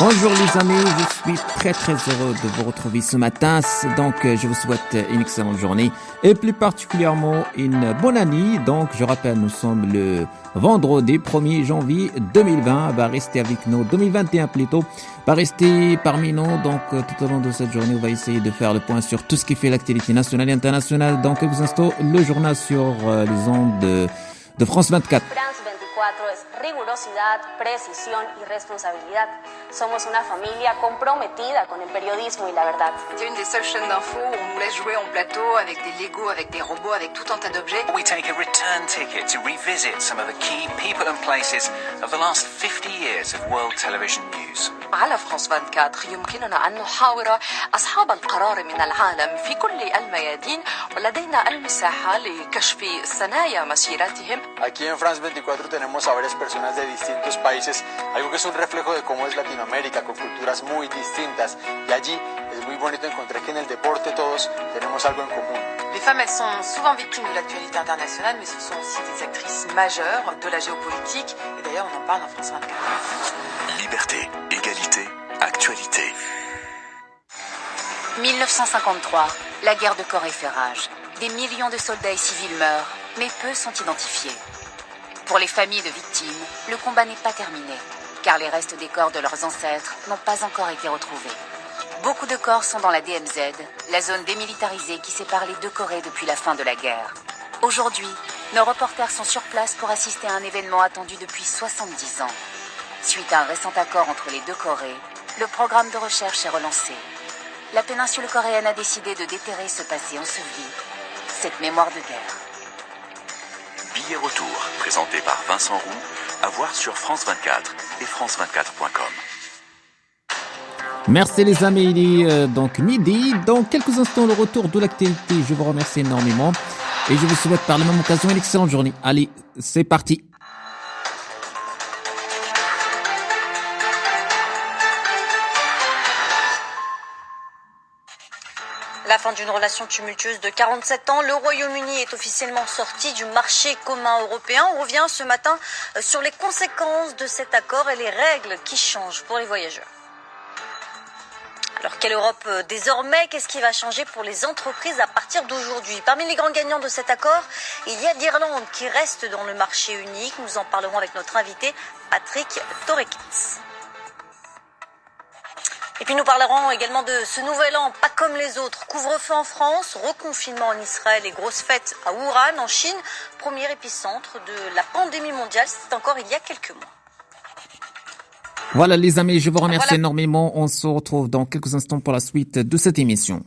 Bonjour les amis, je suis très heureux de vous retrouver ce matin. Donc je vous souhaite une excellente journée et plus particulièrement une bonne année. Donc je rappelle, nous sommes le vendredi 1er janvier 2020. Va rester avec nous, 2021 plutôt. Va rester parmi nous. Donc tout au long de cette journée, on va essayer de faire le point sur tout ce qui fait l'actualité nationale et internationale. Dans quelques instants, le journal sur les ondes de France 24. France 24 es rigurosidad, precisión y responsabilidad. Somos una familia comprometida con el periodismo y la verdad. C'est une des seules chaînes d'infos où on nous laisse jouer en plateau avec des Legos, avec des robots, avec tout un tas d'objets. We take a return ticket to revisit some of the key people and places of the last 50 years of world television news. على فرانس 24 يمكننا أن نحاور أصحاب القرار من العالم في كل الميادين ولدينا المساحة لكشف ثنايا مسيرتهم. Aquí en France 24 tenemos a varias personas de distintos países, algo que es un reflejo de cómo es Latinoamérica, con culturas muy distintas. Y allí es muy bonito encontrar que en el deporte todos tenemos algo en común. Les femmes, elles sont souvent victimes de l'actualité internationale, mais ce sont aussi des actrices majeures de la géopolitique. Et d'ailleurs, on en parle en France 24. Liberté, égalité, actualité. 1953, la guerre de Corée fait rage. Des millions de soldats et civils meurent, mais peu sont identifiés. Pour les familles de victimes, le combat n'est pas terminé, car les restes des corps de leurs ancêtres n'ont pas encore été retrouvés. Beaucoup de corps sont dans la DMZ, la zone démilitarisée qui sépare les deux Corées depuis la fin de la guerre. Aujourd'hui, nos reporters sont sur place pour assister à un événement attendu depuis 70 ans. Suite à un récent accord entre les deux Corées, le programme de recherche est relancé. La péninsule coréenne a décidé de déterrer ce passé enseveli, cette mémoire de guerre. Billet retour, présenté par Vincent Roux, à voir sur France 24 et France24.com. Merci les amis, il est donc midi. Dans quelques instants, le retour de l'actualité. Je vous remercie énormément et je vous souhaite par la même occasion une excellente journée. Allez, c'est parti. La fin d'une relation tumultueuse de 47 ans, le Royaume-Uni est officiellement sorti du marché commun européen. On revient ce matin sur les conséquences de cet accord et les règles qui changent pour les voyageurs. Alors quelle Europe désormais? Qu'est-ce qui va changer pour les entreprises à partir d'aujourd'hui? Parmi les grands gagnants de cet accord, il y a l'Irlande qui reste dans le marché unique. Nous en parlerons avec notre invité Patrick Torekins. Et puis nous parlerons également de ce nouvel an, pas comme les autres. Couvre-feu en France, reconfinement en Israël et grosses fêtes à Wuhan, en Chine, premier épicentre de la pandémie mondiale. C'était encore il y a quelques mois. Voilà les amis, je vous remercie énormément. On se retrouve dans quelques instants pour la suite de cette émission.